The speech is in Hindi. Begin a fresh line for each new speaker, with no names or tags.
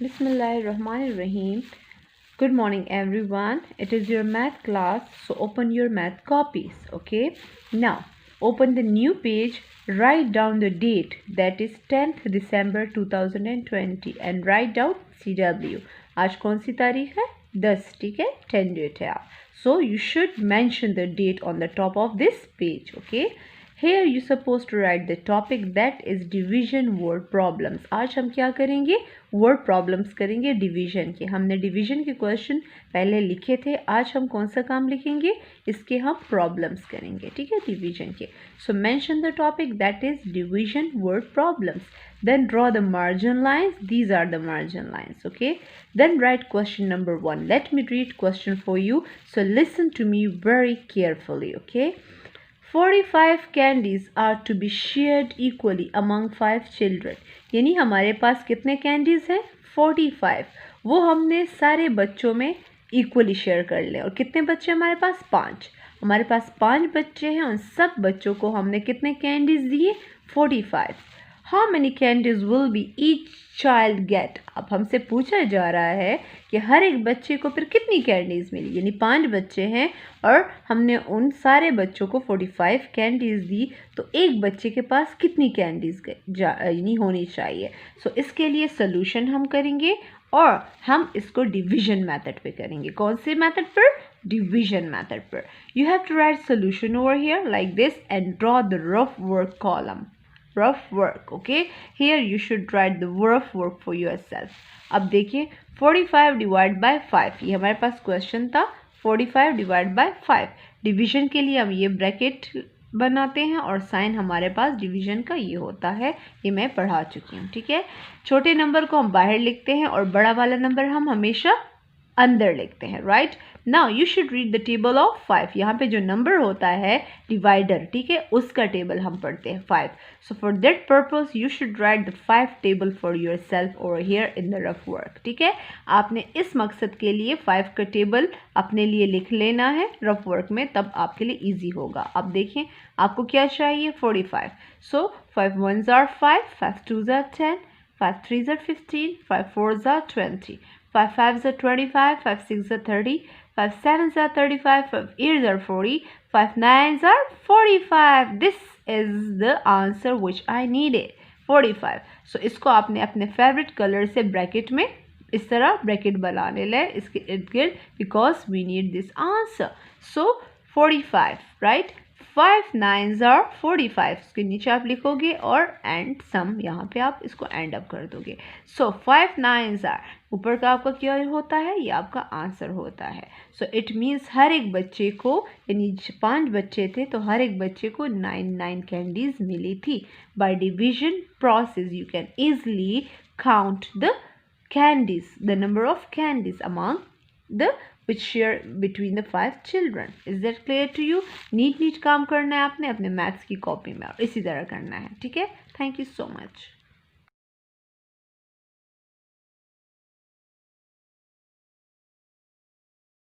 Bismillahirrahmanirrahim. Good morning, everyone. It is your math class, so open your math copies. Okay, now open the new page, write down the date, that is 10th December 2020, and write down CW. आज कौन सी तारीख है? 10. ठीक है, 10 date है. So you should mention the date on the top of this page. Okay, here you supposed to write the topic, that is division word problems. आज हम क्या करेंगे? word problems करेंगे division के. हमने division के question पहले लिखे थे, आज हम कौन सा काम लिखेंगे? इसके हम problems करेंगे. ठीक है, division के. So mention the topic, that is division word problems. Then draw the margin lines. These are the margin lines. Okay, then write question number 1. Let me read question for you, so listen to me very carefully. Okay, 45 candies are to be shared equally among 5 children. यानी हमारे पास कितने कैंडीज हैं? 45. वो हमने सारे बच्चों में इक्वली शेयर कर लें. और कितने बच्चे हमारे पास? 5. हमारे पास 5 बच्चे हैं, उन सब बच्चों को हमने कितने कैंडीज दिए? 45. How many candies will be each child get? अब हमसे पूछा जा रहा है कि हर एक बच्चे को फिर कितनी कैंडीज मिली. यानी 5 बच्चे हैं और हमने उन सारे बच्चों को 45 कैंडीज दी, तो एक बच्चे के पास कितनी कैंडीज यानी होनी चाहिए. सो इसके लिए सोल्यूशन हम करेंगे और हम इसको डिवीजन मेथड पे करेंगे. कौन से मेथड पर? डिवीजन मेथड पर. You have to write solution over here like this and draw the rough work column. rough work. Okay, here you should write the rough work for yourself. अब देखिए 45 डिवाइड बाय 5, ये हमारे पास क्वेश्चन था. 45 डिवाइड बाय 5. डिवीजन के लिए हम ये ब्रैकेट बनाते हैं और साइन हमारे पास डिवीजन का ये होता है. ये मैं पढ़ा चुकी हूँ. ठीक है, छोटे नंबर को हम बाहर लिखते हैं और बड़ा वाला नंबर हम हमेशा अंदर लिखते हैं. Right, now you should read the table of 5. यहाँ पे जो नंबर होता है डिवाइडर, ठीक है, उसका टेबल हम पढ़ते हैं 5. So for that purpose you should write the 5 table for your self over here in the rough work. ठीक है, आपने इस मकसद के लिए 5 का टेबल अपने लिए लिख लेना है रफ वर्क में, तब आपके लिए ईजी होगा. अब देखें आपको क्या चाहिए? 45. सो 5 1s are 5, 5 2s are 10, 5 3s are 15, 5 4s are 20, 5 5s are 25, 5 6s are 30, 5 7s are 35, 5 8s are 40, 5 9s are 45. This is the answer which I needed, 45. So इसको आपने अपने फेवरेट कलर से ब्रैकेट में इस तरह ब्रैकेट बनाने ले इसके इर्द गिर्द, because we need this answer. So 45, right. 5 9s are 45. उसके नीचे आप लिखोगे और एंड सम, यहाँ पे आप इसको एंड अप कर दोगे. सो 5 9s are, ऊपर का आपका क्या होता है? ये आपका आंसर होता है. सो इट मीन्स हर एक बच्चे को, यानी 5 बच्चे थे तो हर एक बच्चे को 9 कैंडीज मिली थी. By division process you can easily count the candies, the number of candies among the which share between the 5 children. Is that clear to you? Neat काम करना है आपने अपने मैथ्स की कॉपी में और इसी तरह करना है. ठीक है, थैंक यू सो मच.